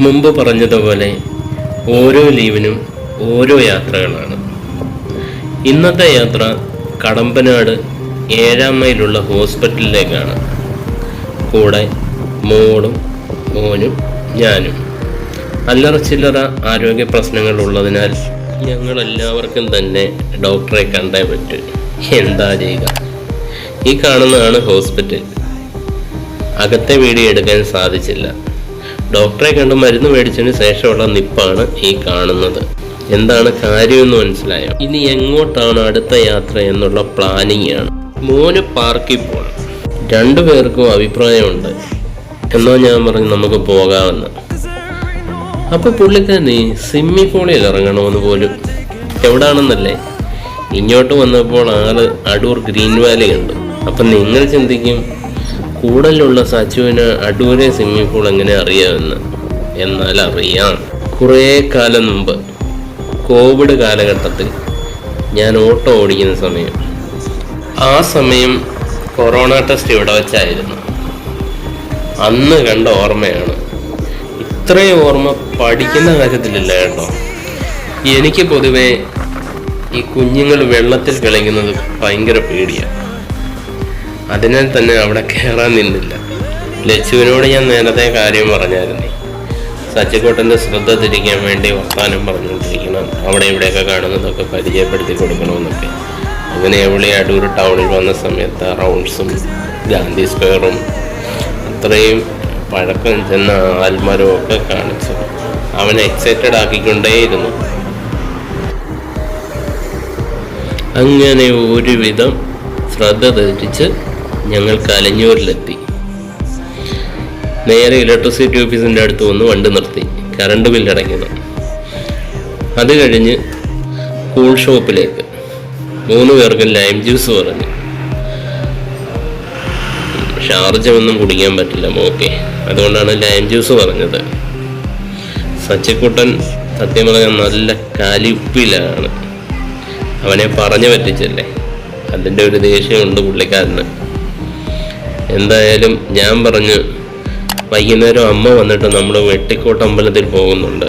മുമ്പ് പറഞ്ഞതുപോലെ ഓരോ ലീവിനും ഓരോ യാത്രകളാണ്. ഇന്നത്തെ യാത്ര കടമ്പനാട് 7-ാം മൈലുള്ള ഹോസ്പിറ്റലിലേക്കാണ്. കൂടെ മോളും മോനും ഞാനും. അല്ലറ ചില്ലറ ആരോഗ്യ പ്രശ്നങ്ങൾ ഉള്ളതിനാൽ ഞങ്ങളെല്ലാവർക്കും തന്നെ ഡോക്ടറെ കണ്ടേ പറ്റൂ. എന്താ ചെയ്യുക? ഈ കാണുന്നതാണ് ഹോസ്പിറ്റൽ. അകത്തെ വീഡിയോ എടുക്കാൻ സാധിച്ചില്ല. ഡോക്ടറെ കണ്ട് മരുന്ന് മേടിച്ചതിന് ശേഷമുള്ള നിപ്പാണ് ഈ കാണുന്നത്. എന്താണ് കാര്യമെന്ന് മനസ്സിലായോ? ഇനി എങ്ങോട്ടാണ് അടുത്ത യാത്ര എന്നുള്ള പ്ലാനിങ് ആണ്. മോന് പാർക്കിൽ പോകണം. രണ്ടുപേർക്കും അഭിപ്രായമുണ്ട്. എന്നാൽ ഞാൻ പറഞ്ഞു നമുക്ക് പോകാമെന്ന്. അപ്പൊ പുള്ളിക്കാരനെ സ്വിമ്മിംഗ് പൂളിൽ ഇറങ്ങണമെന്ന് പോലും. എവിടാണെന്നല്ലേ? ഇങ്ങോട്ട് വന്നപ്പോൾ ആള് അടൂർ ഗ്രീൻ വാലി കണ്ടു. അപ്പൊ നിങ്ങൾ ചിന്തിക്കും, കൂടലുള്ള സച്ചുവിന് അടൂരെ സ്വിമ്മിംഗ് പൂൾ എങ്ങനെ അറിയാമെന്ന്. എന്നാൽ അറിയാം. കുറേ കാലം മുമ്പ് കോവിഡ് കാലഘട്ടത്തിൽ ഞാൻ ഓട്ടോ ഓടിക്കുന്ന സമയം, ആ സമയം കൊറോണ ടെസ്റ്റ് ഇവിടെ വെച്ചായിരുന്നു. അന്ന് കണ്ട ഓർമ്മയാണ്. ഇത്രയും ഓർമ്മ പഠിക്കുന്ന കാര്യത്തിലില്ല കേട്ടോ. എനിക്ക് പൊതുവേ ഈ കുഞ്ഞുങ്ങൾ വെള്ളത്തിൽ കളിക്കുന്നത് ഭയങ്കര പേടിയാണ്. അതിനാൽ തന്നെ അവിടെ കയറാൻ നിന്നില്ല. ലച്ചുവിനോട് ഞാൻ നേരത്തെ കാര്യം പറഞ്ഞായിരുന്നേ, സച്ചിക്കോട്ടൻ്റെ ശ്രദ്ധ തിരിക്കാൻ വേണ്ടി വർത്താനം പറഞ്ഞുകൊണ്ടിരിക്കണം, അവിടെ ഇവിടെയൊക്കെ കാണുന്നതൊക്കെ പരിചയപ്പെടുത്തി കൊടുക്കണമെന്നൊക്കെ. അങ്ങനെ എവിടെ അടൂർ ടൗണിൽ വന്ന സമയത്ത് റൗണ്ട്സും ഗാന്ധി സ്ക്വയറും അത്രയും പഴക്കം ചെന്ന ആൽമരവും ഒക്കെ കാണിച്ചു അവനെ എക്സൈറ്റഡ് ആക്കിക്കൊണ്ടേയിരുന്നു. അങ്ങനെ ഒരുവിധം ശ്രദ്ധ തിരിച്ച് ഞങ്ങൾ കലഞ്ഞൂരിലെത്തി. നേരെ ഇലക്ട്രിസിറ്റി ഓഫീസിൻ്റെ അടുത്ത് വന്ന് വണ്ടി നിർത്തി കറണ്ട് ബില്ലടയ്ക്കണം. അത് കഴിഞ്ഞ് കൂൾ ഷോപ്പിലേക്ക് 3 പേർക്കും ലൈം ജ്യൂസ് പറഞ്ഞു. ഷാർജൊന്നും കുടിക്കാൻ പറ്റില്ല മോക്കെ, അതുകൊണ്ടാണ് ലൈം ജ്യൂസ് പറഞ്ഞത്. സച്ചിക്കുട്ടൻ സത്യം പറഞ്ഞാൽ നല്ല കലിപ്പിലാണ്. അവനെ പറഞ്ഞു പറ്റിച്ചല്ലേ, അതിൻ്റെ ഒരു ദേഷ്യമുണ്ട് പുള്ളിക്കാരന്. എന്തായാലും ഞാൻ പറഞ്ഞു, വൈകുന്നേരം അമ്മ വന്നിട്ട് നമ്മൾ വെട്ടിക്കോട്ട് അമ്പലത്തിൽ പോകുന്നുണ്ട്,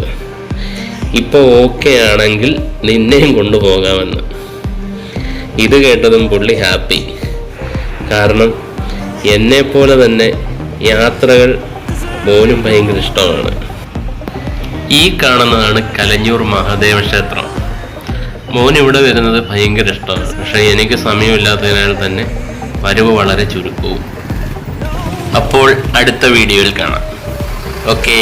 ഇപ്പോൾ ഓക്കെ ആണെങ്കിൽ നിന്നെയും കൊണ്ടുപോകാമെന്ന്. ഇത് കേട്ടതും പുള്ളി ഹാപ്പി. കാരണം എന്നെപ്പോലെ തന്നെ യാത്രകൾ മോനും ഭയങ്കര ഇഷ്ടമാണ്. ഈ കാണുന്നതാണ് കലഞ്ഞൂർ മഹാദേവ ക്ഷേത്രം. മോൻ ഇവിടെ വരുന്നത് ഭയങ്കര ഇഷ്ടമാണ്. പക്ഷേ എനിക്ക് സമയമില്ലാത്തതിനാൽ തന്നെ വരവ് വളരെ ചുരുക്കവും. അപ്പോൾ അടുത്ത വീഡിയോയിൽ കാണാം. ഓക്കേ.